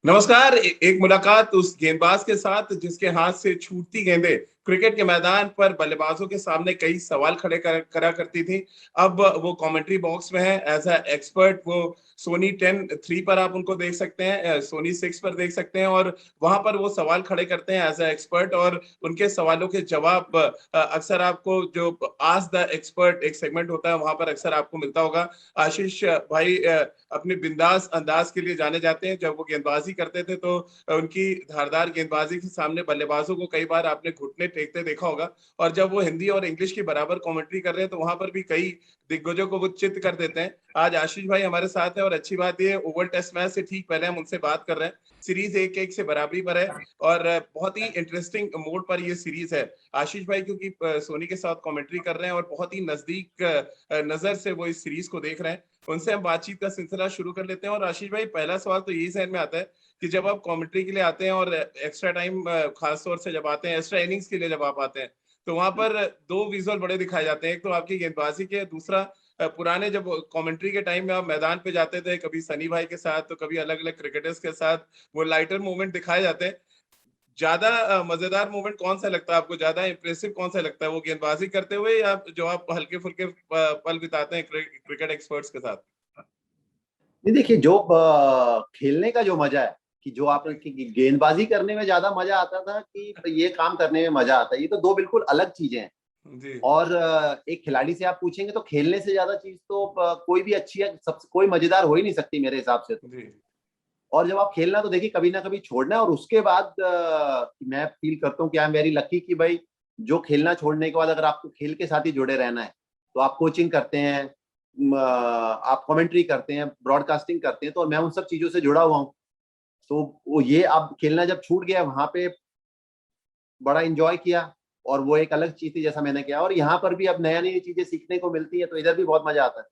नमस्कार। एक मुलाकात उस गेंदबाज के साथ जिसके हाथ से छूटती गेंदें क्रिकेट के मैदान पर बल्लेबाजों के सामने कई सवाल खड़े करा करती थी। अब वो कमेंट्री बॉक्स में है एज अ एक्सपर्ट। वो सोनी 10 3 पर आप उनको देख सकते हैं, सोनी 6 पर देख सकते हैं और वहां पर वो सवाल खड़े करते हैं एज अ एक्सपर्ट। और उनके सवालों के जवाब अक्सर आपको जो आज द एक्सपर्ट एक सेगमेंट होता है वहां पर अक्सर आपको मिलता होगा। आशीष भाई अपने बिंदास अंदाज के लिए जाने जाते हैं। जब वो गेंदबाजी करते थे तो उनकी धारदार गेंदबाजी के सामने बल्लेबाजों को कई बार आपने घुटने टेकते देखा होगा। और जब वो हिंदी और इंग्लिश की बराबर कमेंट्री कर रहे हैं तो वहां पर भी कई दिग्गजों को वो चित्त कर देते हैं। आज आशीष भाई हमारे साथ है और अच्छी बात ये ओवल टेस्ट मैच से ठीक पहले हम उनसे बात कर रहे हैं। सीरीज 1-1 से बराबरी पर है और बहुत ही इंटरेस्टिंग मोड पर ये सीरीज है। आशीष भाई क्योंकि सोनी के साथ कमेंट्री कर रहे हैं और बहुत ही नजदीक नजर से वो इस सीरीज को देख रहे हैं, उनसे हम बातचीत का सिलसिला शुरू कर लेते हैं। और आशीष भाई पहला सवाल तो यही जहन में आता है कि जब आप कमेंट्री के लिए आते हैं और एक्स्ट्रा टाइम खास तौर से जब आते हैं, एक्स्ट्रा इनिंग्स के लिए जब आप आते हैं, तो वहां पर दो विजुअल बड़े दिखाए जाते हैं। एक तो आपकी गेंदबाजी के, दूसरा पुराने जब कमेंट्री के टाइम में आप मैदान पे जाते थे कभी सनी भाई के साथ तो कभी अलग अलग क्रिकेटर्स के साथ, वो लाइटर मूवमेंट दिखाए जाते हैं। ज्यादा मजेदार मोमेंट कौन सा लगता है आपको, ज्यादा इंप्रेसिव कौन सा लगता है, वो गेंदबाजी करते हुए या जो आप हल्के फुल्के पल बिताते हैं क्रिकेट एक्सपर्ट्स के साथ? नहीं, देखिए जो खेलने का जो मजा है कि जो आप गेंदबाजी करने में ज्यादा मजा आता था कि ये काम करने में मजा आता है, ये तो दो बिल्कुल अलग चीजें हैं। जी और एक खिलाड़ी से आप पूछेंगे तो खेलने से ज्यादा चीज तो कोई भी अच्छी है, सबसे कोई मजेदार हो ही नहीं सकती मेरे हिसाब से तो। जी और जब आप खेलना तो देखिए कभी ना कभी छोड़ना है, और उसके बाद मैं फील करता हूँ कि आई एम वेरी लकी कि भाई जो खेलना छोड़ने के बाद अगर आपको खेल के साथ ही जुड़े रहना है तो आप कोचिंग करते हैं, आप कमेंट्री करते हैं, ब्रॉडकास्टिंग करते हैं, तो मैं उन सब चीजों से जुड़ा हुआ हूँ। तो वो ये अब खेलना जब छूट गया वहां पे बड़ा इंजॉय किया, और वो एक अलग चीज थी जैसा मैंने किया, और यहाँ पर भी अब नया नई चीजें सीखने को मिलती है तो इधर भी बहुत मजा आता है।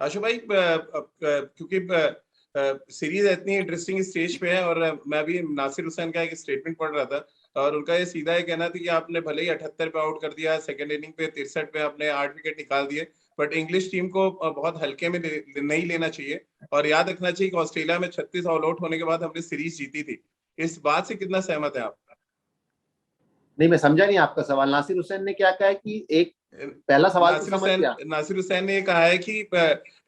आशु भाई क्योंकि सीरीज इतनी इंटरेस्टिंग स्टेज पे है और मैं भी नासिर हुसैन का एक स्टेटमेंट पढ़ रहा था और उनका ये सीधा ये कहना था कि आपने भले ही 78 पे आउट कर दिया, सेकंड इनिंग पे 63 पे आपने 8 विकेट निकाल दिए, बट इंग्लिश टीम को बहुत हल्के में नहीं लेना चाहिए और याद रखना चाहिए कि ऑस्ट्रेलिया में 36 ऑल आउट होने के बाद हमने सीरीज जीती थी। इस बात से कितना सहमत है आप? नहीं, मैं समझा नहीं आपका सवाल। नासिर हुसैन ने क्या कहा है कि एक पहला सवाल तो समझ गया। नासिर हुसैन ने कहा है कि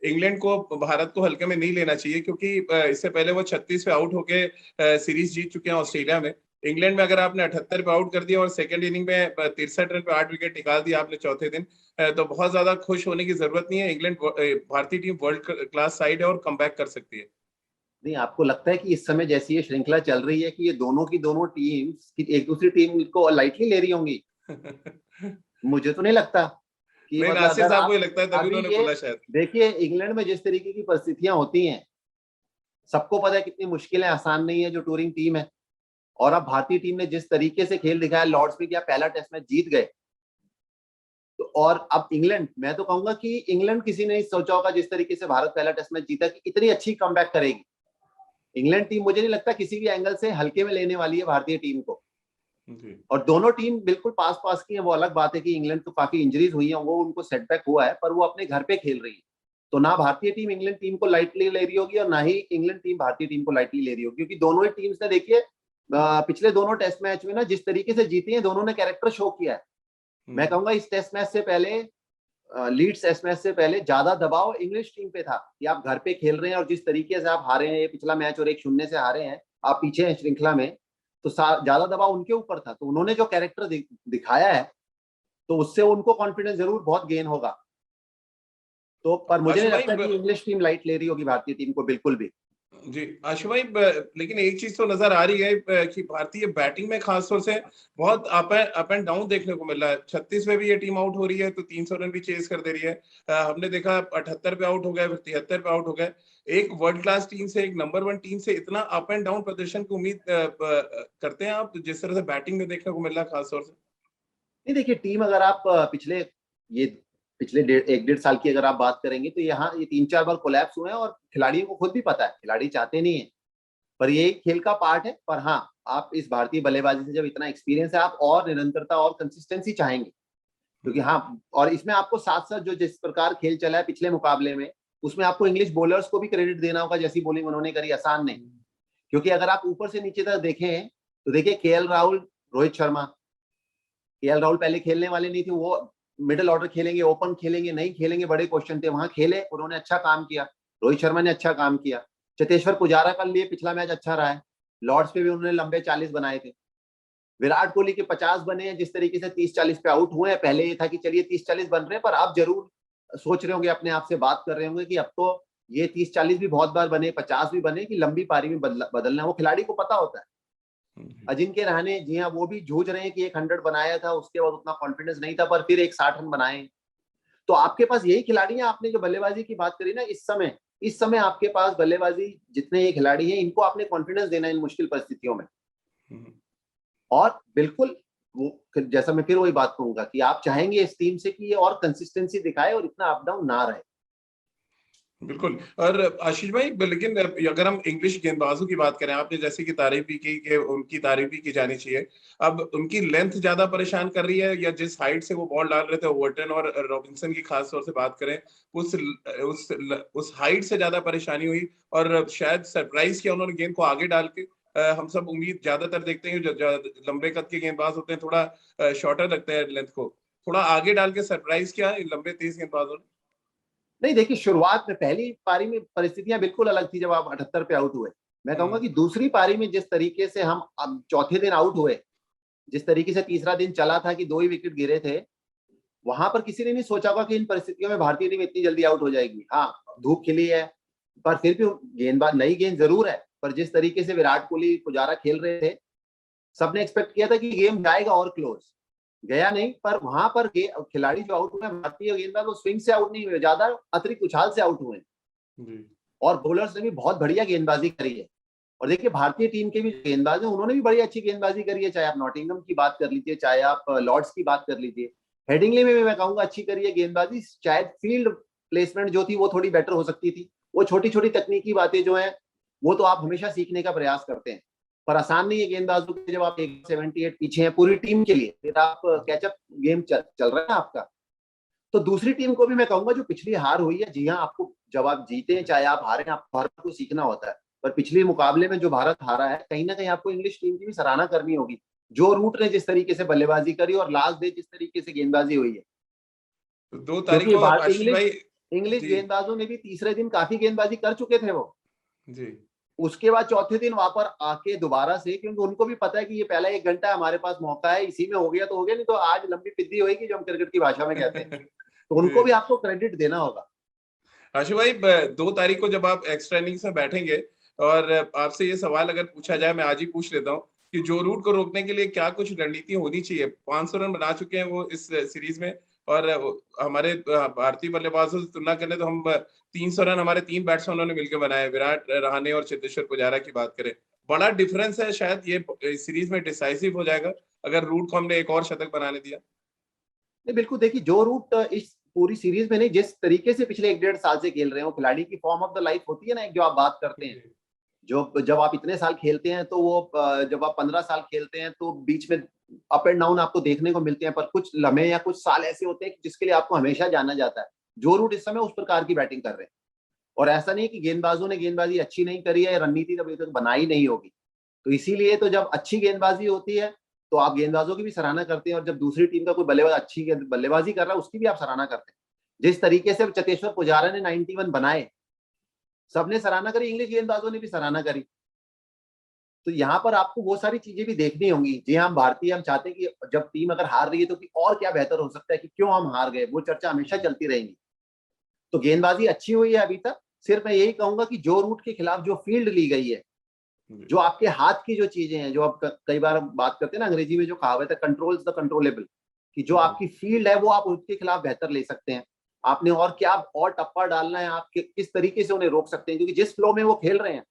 इंग्लैंड को, भारत को हल्के में नहीं लेना चाहिए क्योंकि इससे पहले वो 36 पे आउट होके सीरीज जीत चुके हैं ऑस्ट्रेलिया में। इंग्लैंड में अगर आपने 78 पे आउट कर दिया और सेकंड इनिंग में 63 रन पे 8 विकेट निकाल दिया आपने चौथे दिन, तो बहुत ज्यादा खुश होने की जरूरत नहीं है। इंग्लैंड भारतीय टीम वर्ल्ड क्लास साइड है और कमबैक कर सकती है। नहीं, आपको लगता है कि इस समय जैसी ये श्रृंखला चल रही है कि ये दोनों की दोनों टीम एक दूसरी टीम को लाइटली ले रही होंगी? मुझे तो नहीं लगता कि नहीं, मतलब नासिर अगर साहब को आप ही लगता है तभी अभी उन्होंने ये बोला शायद। देखिए इंग्लैंड में जिस तरीके की परिस्थितियां होती हैं, सबको पता है कितनी मुश्किलें, आसान नहीं है जो टूरिंग टीम है। और अब भारतीय टीम ने जिस तरीके से खेल दिखाया, लॉर्ड्स में किया, पहला टेस्ट मैच जीत गए। तो और अब इंग्लैंड, मैं तो कहूंगा कि इंग्लैंड किसी ने नहीं सोचा होगा जिस तरीके से भारत पहला टेस्ट मैच जीता कि इतनी अच्छी कमबैक करेगी। इंग्लैंड टीम मुझे नहीं लगता किसी भी एंगल से हल्के में लेने वाली है भारतीय टीम को। जी और दोनों टीम बिल्कुल पास पास की है। वो अलग बात है कि इंग्लैंड को काफी इंजरीज हुई है, वो उनको सेटबैक हुआ है, पर वो अपने घर पे खेल रही है। तो ना भारतीय टीम इंग्लैंड टीम को लाइटली ले रही होगी और ना ही इंग्लैंड टीम भारतीय टीम को लाइटली ले रही होगी, क्योंकि दोनों ही टीम्स ने देखिए पिछले दोनों टेस्ट मैच में ना जिस तरीके से जीती है, दोनों ने कैरेक्टर शो किया है। मैं कहूंगा इस टेस्ट मैच से पहले, लीड्स टेस्ट मैच से पहले ज्यादा दबाव इंग्लिश टीम पे था कि आप घर पे खेल रहे हैं और जिस तरीके से आप हारे हैं ये पिछला मैच और 1-0 से हारे हैं, आप पीछे हैं श्रृंखला में, तो ज्यादा दबाव उनके ऊपर था। तो उन्होंने जो कैरेक्टर दिखाया है तो उससे उनको कॉन्फिडेंस जरूर बहुत गेन होगा। तो पर मुझे आशु नहीं भाई, लगता कि इंग्लिश टीम लाइट ले रही होगी भारतीय टीम को, बिल्कुल भी। जी आशु भाई, लेकिन एक चीज तो नजर आ रही है कि भारतीय बैटिंग में खासतौर से बहुत अप एंड डाउन देखने को मिल रहा है। 36 में भी ये टीम आउट हो रही है तो 300 रन भी चेज कर दे रही है। हमने देखा 78 पे आउट हो गए, फिर 73 पे आउट हो गए। एक वर्ल्ड क्लास टीम से, एक नंबर 1 टीम से इतना अप एंड डाउन प्रदर्शन की उम्मीद करते हैं आप, जिस तरह से बैटिंग में देखने को मिल रहा है खासतौर से? नहीं, देखिए टीम अगर आप ये पिछले 1-1.5 साल की अगर आप बात करेंगे तो यहाँ ये 3-4 बार कोलैप्स हुए हैं, और खिलाड़ियों को खुद भी पता है, खिलाड़ी चाहते नहीं है, पर ये खेल का पार्ट है। पर हाँ, आप इस भारतीय बल्लेबाजी से जब इतना एक्सपीरियंस है, आप और निरंतरता और कंसिस्टेंसी चाहेंगे, क्योंकि हाँ, और इसमें आपको साथ साथ जो जिस प्रकार खेल चला है पिछले मुकाबले में, उसमें आपको इंग्लिश बॉलर्स को भी क्रेडिट देना होगा। जैसी बॉलिंग उन्होंने करी, आसान नहीं, क्योंकि अगर आप ऊपर से नीचे तक देखें तो देखिए केएल राहुल, रोहित शर्मा, केएल राहुल पहले खेलने वाले नहीं थे, वो मिडिल ऑर्डर खेलेंगे, ओपन खेलेंगे, नहीं खेलेंगे, बड़े क्वेश्चन थे, वहां खेले, उन्होंने अच्छा काम किया। रोहित शर्मा ने अच्छा काम किया। चेतेश्वर पुजारा का लिए पिछला मैच अच्छा रहा है, लॉर्ड्स पे भी उन्होंने लंबे 40 बनाए थे। विराट कोहली के 50 बने हैं, जिस तरीके से 30-40 पे आउट हुए हैं। पहले ये था कि चलिए 30-40 बन रहे हैं, पर आप जरूर सोच रहे होंगे, अपने आप से बात कर रहे होंगे कि अब तो ये 30-40 भी बहुत बार बने, 50 भी बने, कि लंबी पारी में बदलना वो खिलाड़ी को पता होता है। अजिंक्य रहाणे जी हाँ, वो भी जूझ रहे हैं कि एक 100 बनाया था, उसके बाद उतना कॉन्फिडेंस नहीं था, पर फिर एक 60 रन बनाए। तो आपके पास यही खिलाड़ी हैं। आपने जो बल्लेबाजी की बात करी ना, इस समय आपके पास बल्लेबाजी जितने ये खिलाड़ी हैं, इनको आपने कॉन्फिडेंस देना है इन मुश्किल परिस्थितियों में। और बिल्कुल वो, जैसा मैं फिर वही बात कहूंगा कि आप चाहेंगे इस टीम से कि ये और कंसिस्टेंसी दिखाए और इतना अप डाउन ना रहे। बिल्कुल। और आशीष भाई, लेकिन अगर हम इंग्लिश गेंदबाजों की बात करें, आपने जैसे कि तारीफ भी की कि उनकी तारीफ भी की जानी चाहिए। अब उनकी लेंथ ज्यादा परेशान कर रही है, या जिस हाइट से वो बॉल डाल रहे थे, ओवर्टन और रॉबिन्सन की खास तौर से बात करें, उस उस उस हाइट से ज्यादा परेशानी हुई, और शायद सरप्राइज किया उन्होंने गेंद को आगे डाल के। हम सब उम्मीद ज्यादातर देखते हैं जो लंबे कद के गेंदबाज होते हैं, थोड़ा शॉर्टर लगते हैं लेंथ को, थोड़ा आगे डाल के सरप्राइज किया लंबे तेज गेंदबाजों ने। नहीं देखिए, शुरुआत में पहली पारी में परिस्थितियां बिल्कुल अलग थी, जब आप 78 पे आउट हुए। मैं कहूंगा कि दूसरी पारी में जिस तरीके से हम अब चौथे दिन आउट हुए, जिस तरीके से तीसरा दिन चला था कि 2 ही विकेट गिरे थे, वहां पर किसी ने नहीं सोचा होगा कि इन परिस्थितियों में भारतीय टीम इतनी जल्दी आउट हो जाएगी। हाँ, धूप खिली है, पर फिर भी गेंदबाज, नई गेंद जरूर है, पर जिस तरीके से विराट कोहली, पुजारा खेल रहे थे, सबने एक्सपेक्ट किया था कि गेम जाएगा और क्लोज, गया नहीं। पर वहां पर खिलाड़ी जो आउट हुए भारतीय गेंदबाज, वो स्विंग से आउट नहीं हुए, ज्यादा अतिरिक्त उछाल से आउट हुए। और बॉलर्स ने भी बहुत बढ़िया गेंदबाजी करी है। और देखिए, भारतीय टीम के भी गेंदबाज हैं, उन्होंने भी बड़ी अच्छी गेंदबाजी करी है, चाहे आप नॉटिंघम की बात कर लीजिए, चाहे आप लॉर्ड्स की बात कर लीजिए। हेडिंगले में भी मैं कहूंगा अच्छी करी है गेंदबाजी। शायद फील्ड प्लेसमेंट जो थी वो थोड़ी बेटर हो सकती थी। वो छोटी छोटी तकनीकी बातें जो है, वो तो आप हमेशा सीखने का प्रयास करते हैं, पर आसान नहीं है गेंदबाजों के, जब आप 178 पीछे हैं पूरी टीम के लिए, फिर आप कैचअप गेम चल रहा है आपका। तो दूसरी टीम को भी मैं कहूंगा, जो पिछली हार हुई है, जी हाँ, आपको जब आप जीते हैं चाहे आप हारे, आपको हर को सीखना होता है, पर पिछले मुकाबले में जो भारत हारा है, कहीं ना कहीं आपको इंग्लिश टीम की भी सराहना करनी होगी। जो रूट ने जिस तरीके से बल्लेबाजी करी और लास्ट डे जिस तरीके से गेंदबाजी हुई है, तो 2 तारीख क्योंकि को आशीष भाई। इंग्लिश जी गेंदबाजों ने भी तीसरे दिन काफी गेंदबाजी कर चुके थे वो। जी। उसके बाद चौथे दिन वहां पर आके दोबारा से, क्योंकि उनको भी पता है कि ये पहला 1 घंटा हमारे पास मौका है, इसी में हो गया तो हो गया, नहीं तो आज लंबी पिद्दी होगी, जो हम क्रिकेट की भाषा में कहते हैं। तो उनको जी भी आपको क्रेडिट देना होगा। आशु भाई, 2 तारीख को जब आप एक्स्ट्रा इनिंग्स में बैठेंगे, और आपसे ये सवाल अगर पूछा जाए, मैं आज ही पूछ लेता हूँ कि जो रूट को रोकने के लिए क्या कुछ रणनीति होनी चाहिए। 500 रन बना चुके हैं वो इस सीरीज में, और हमारे भारतीय बल्लेबाजों से तुलना करें तो हम 300 रन हमारे 3 बैट्समैनों ने मिलकर बनाए, विराट, रहाणे और चेतेश्वर पुजारा की बात करें। बड़ा डिफरेंस है, शायद ये सीरीज में डिसाइसिव हो जाएगा अगर रूट को हमने एक और शतक बनाने दिया। नहीं बिल्कुल, देखिए, जो रूट इस पूरी सीरीज में नहीं, जिस तरीके से पिछले 1-1.5 साल से खेल रहे हैं, वो खिलाड़ी की फॉर्म ऑफ द लाइफ होती है ना, एक जो आप बात करते हैं, जो जब आप इतने साल खेलते हैं तो वो जब आप 15 साल खेलते हैं तो बीच में अप एंड डाउन आपको देखने को मिलते हैं, पर कुछ लम्हे या कुछ साल ऐसे होते हैं जिसके लिए आपको हमेशा जाना जाता है। जो रूट इस समय उस प्रकार की बैटिंग कर रहे हैं, और ऐसा नहीं कि गेंदबाजों ने गेंदबाजी अच्छी नहीं करी है, रणनीति अभी तक बनाई नहीं होगी। तो इसीलिए तो जब अच्छी गेंदबाजी होती है तो आप गेंदबाजों की भी सराहना करते हैं, और जब दूसरी टीम का कोई बल्लेबाज अच्छी बल्लेबाजी कर रहा है, उसकी भी आप सराहना करते हैं। जिस तरीके से चेतेश्वर पुजारा ने 91 बनाए, सबने सराहना करी, इंग्लिश गेंदबाजों ने भी सराहना करी। तो यहाँ पर आपको वो सारी चीजें भी देखनी होंगी। जी, हम भारतीय, हम चाहते हैं कि जब टीम अगर हार रही है तो कि और क्या बेहतर हो सकता है, कि क्यों हम हार गए, वो चर्चा हमेशा चलती रहेंगी। तो गेंदबाजी अच्छी हुई है अभी तक। सिर्फ मैं यही कहूंगा कि जो रूट के खिलाफ जो फील्ड ली गई है, जो आपके हाथ की जो चीजें हैं, जो आप कई बार बात करते हैं ना, अंग्रेजी में जो कहावत है, कंट्रोल्स द कंट्रोलेबल, कि जो आपकी फील्ड है वो आप उसके खिलाफ बेहतर ले सकते हैं। आपने और क्या और टप्पा डालना है, आप किस तरीके से उन्हें रोक सकते हैं, क्योंकि जिस फ्लो में वो खेल रहे हैं,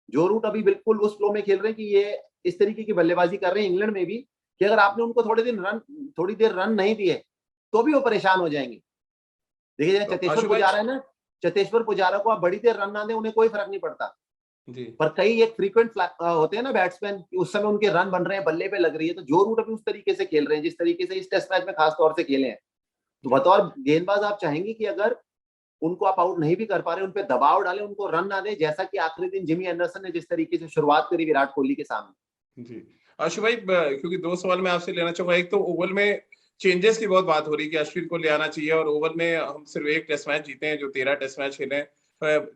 जो रूट अभी बिल्कुल उस फ्लो में खेल रहे हैं कि ये इस तरीके की बल्लेबाजी कर रहे हैं इंग्लैंड में भी, कि अगर आपने उनको थोड़ी देर रन नहीं दिए तो भी वो परेशान हो जाएंगे। देखिए, तो चतेश्वर आशु भाई। पुजारा है ना, चतेश्वर पुजारा को आप बड़ी देर रन ना दें, उन्हें कोई फर्क नहीं पड़ता। जी पर कई एक फ्रीक्वेंट होते हैं ना बैट्समैन, उस समय उनके रन बन रहे हैं, बल्ले पे लग रही है, तो जो रूट अभी उस तरीके से खेल रहे हैं, जिस तरीके से इस टेस्ट मैच में खास तौर से खेले हैं, तो जी बतौर गेंदबाज आप चाहेंगे कि अगर उनको आप आउट नहीं भी कर पा रहे, उन पे दबाव डालें, उनको रन ना दें, जैसा कि आखिरी दिन जिमी एंडरसन ने जिस तरीके से शुरुआत करी विराट कोहली के सामने। जी आशु भाई, क्योंकि दो सवाल मैं आपसे लेना चाहूंगा। एक तो ओवल में चेंजेस की बहुत बात हो रही है कि अश्विन को ले आना चाहिए, और ओवल में हम सिर्फ एक टेस्ट मैच जीते हैं जो 13 टेस्ट मैच खेले हैं।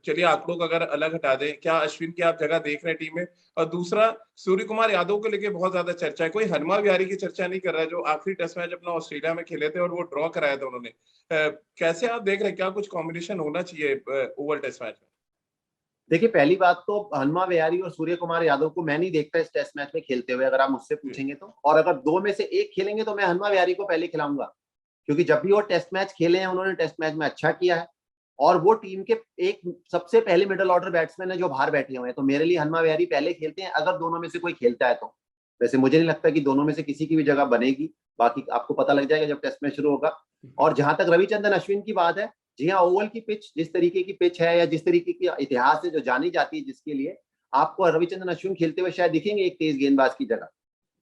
चलिए आंकड़ों को अगर अलग हटा दें, क्या अश्विन की आप जगह देख रहे हैं टीम में? और दूसरा, सूर्य कुमार यादव को लेके बहुत ज्यादा चर्चा है, कोई हनुमा विहारी की चर्चा नहीं कर रहा है, जो आखिरी टेस्ट मैच अपना ऑस्ट्रेलिया में खेले थे और वो ड्रॉ कराया था उन्होंने। कैसे आप देख रहे हैं, क्या कुछ कॉम्बिनेशन होना चाहिए ओवल टेस्ट मैच में? देखिए, पहली बात तो हनुमा विहारी और सूर्य कुमार यादव को मैं नहीं देखता इस टेस्ट मैच में खेलते हुए, अगर आप मुझसे पूछेंगे तो। और अगर दो में से एक खेलेंगे तो मैं हनुमा विहारी को पहले खिलाऊंगा, क्योंकि जब भी वो टेस्ट मैच खेले हैं उन्होंने टेस्ट मैच में अच्छा किया है, और वो टीम के एक सबसे पहले मिडिल ऑर्डर बैट्समैन है जो बाहर बैठे हुए हैं। तो मेरे लिए हनुमा विहारी पहले खेलते हैं, अगर दोनों में से कोई खेलता है तो। वैसे मुझे नहीं लगता कि दोनों में से किसी की भी जगह बनेगी, बाकी आपको पता लग जाएगा जब टेस्ट मैच शुरू होगा। और जहां तक रविचंद्रन अश्विन की बात है, जी हाँ, ओवल की पिच जिस तरीके की पिच है, या जिस तरीके की इतिहास है जो जानी जाती है, जिसके लिए आपको रविचंद्रन अश्विन खेलते हुए शायद दिखेंगे एक तेज गेंदबाज की जगह,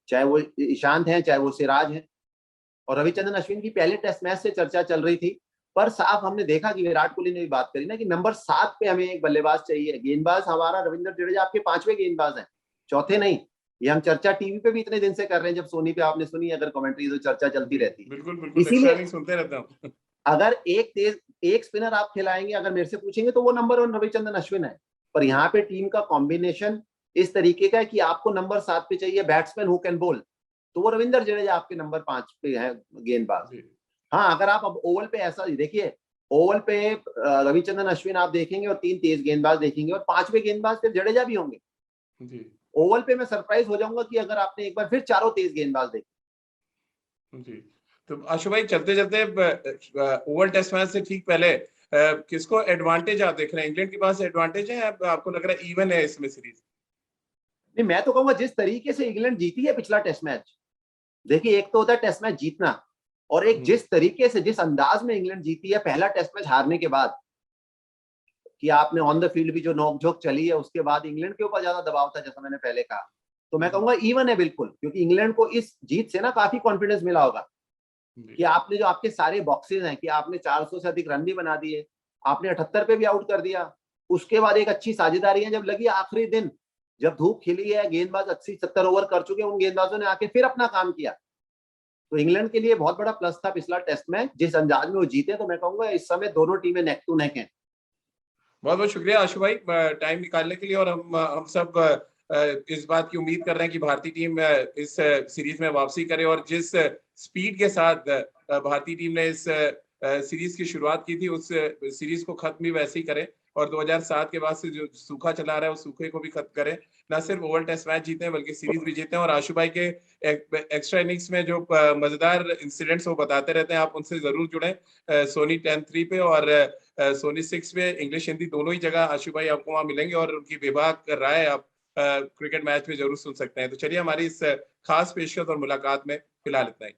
चाहे वो ईशांत है चाहे वो सिराज है। और रविचंद्रन अश्विन की पहले टेस्ट मैच से चर्चा चल रही थी, पर साफ हमने देखा कि विराट कोहली ने भी बात करी ना कि नंबर 7 पे हमें एक बल्लेबाज चाहिए। गेंदबाज हमारा रविंद्र जडेजा आपके 5वें गेंदबाज हैं, चौथे नहीं। ये हम चर्चा टीवी पे भी इतने दिन से कर रहे हैं, जब सोनी पे आपने सुनी अगर कमेंट्री, तो चर्चा चलती रहती है। बिल्कुल बिल्कुल, एक्स्ट्रा इसीलिए नहीं सुनते रहता हूँ। अगर एक स्पिनर आप खिलाएंगे, अगर मेरे से पूछेंगे तो वो नंबर 1 रविचंद्रन अश्विन है। पर यहाँ पे टीम का कॉम्बिनेशन इस तरीके का है कि आपको नंबर 7 पे चाहिए बैट्समैन हु कैन बॉल, तो वो रविंद्र जडेजा आपके नंबर 5 पे है गेंदबाज। हाँ, अगर आप अब ओवल पे ऐसा देखिए, ओवल पे रविचंद्रन अश्विन आप देखेंगे और 3 तेज गेंदबाज देखेंगे, और 5वें गेंदबाज फिर जडेजा भी होंगे। ओवल पे मैं सरप्राइज हो जाऊंगा कि अगर आपने एक बार फिर चारों तेज गेंदबाज देखे। जी, तो आशु भाई, चलते चलते ओवल टेस्ट मैच से ठीक पहले किसको एडवांटेज आप देख रहे हैं? इंग्लैंड के पास एडवांटेज है, आपको लग रहा है इवन है इसमें सीरीज? नहीं, मैं तो कहूंगा जिस तरीके से इंग्लैंड जीती है पिछला टेस्ट मैच, देखिए एक तो होता है टेस्ट मैच जीतना, और एक जिस तरीके से जिस अंदाज में इंग्लैंड जीती है पहला टेस्ट मैच हारने के बाद, कि आपने ऑन द फील्ड भी जो नोकझोंक चली है, उसके बाद इंग्लैंड के ऊपर ज्यादा दबाव था, जैसा मैंने पहले कहा। तो मैं कहूंगा इवन है बिल्कुल, क्योंकि इंग्लैंड को इस जीत से ना काफी कॉन्फिडेंस मिला होगा कि आपने जो आपके सारे बॉक्सेस हैं, कि आपने 400 से अधिक रन भी बना दिए, आपने 78 पे भी आउट कर दिया, उसके बाद एक अच्छी साझेदारी है जब लगी आखिरी दिन, जब धूप खिली है, गेंदबाज 80-70 ओवर कर चुके हैं, उन गेंदबाजों ने आके फिर अपना काम किया। तो इंग्लैंड के लिए बहुत बड़ा प्लस था पिछला टेस्ट मैच, जिस अंदाज में वो जीते। तो मैं कहूंगा इस समय दोनों टीमें नेक टू नेक हैं। बहुत बहुत शुक्रिया आशु भाई टाइम निकालने के लिए, और हम सब इस बात की उम्मीद कर रहे हैं कि भारतीय टीम इस सीरीज में वापसी करे, और जिस स्पीड के साथ भारतीय टीम ने इस सीरीज की शुरुआत की थी, उस सीरीज को खत्म भी वैसे ही करे, और 2007 के बाद से जो सूखा चला रहा है उस सूखे को भी खत्म करे। न सिर्फ ओवल टेस्ट मैच जीते हैं बल्कि सीरीज भी जीते हैं। और आशु भाई के एक्स्ट्रा इनिंग्स में जो मजेदार इंसिडेंट्स वो बताते रहते हैं, आप उनसे जरूर जुड़ें सोनी 10-3 पे और सोनी 6 पे। इंग्लिश हिंदी दोनों ही जगह आशु भाई आपको वहां मिलेंगे, और उनकी बेबाक राय आप क्रिकेट मैच में जरूर सुन सकते हैं। तो चलिए, हमारी इस खास पेशकश और मुलाकात में फिलहाल इतना ही।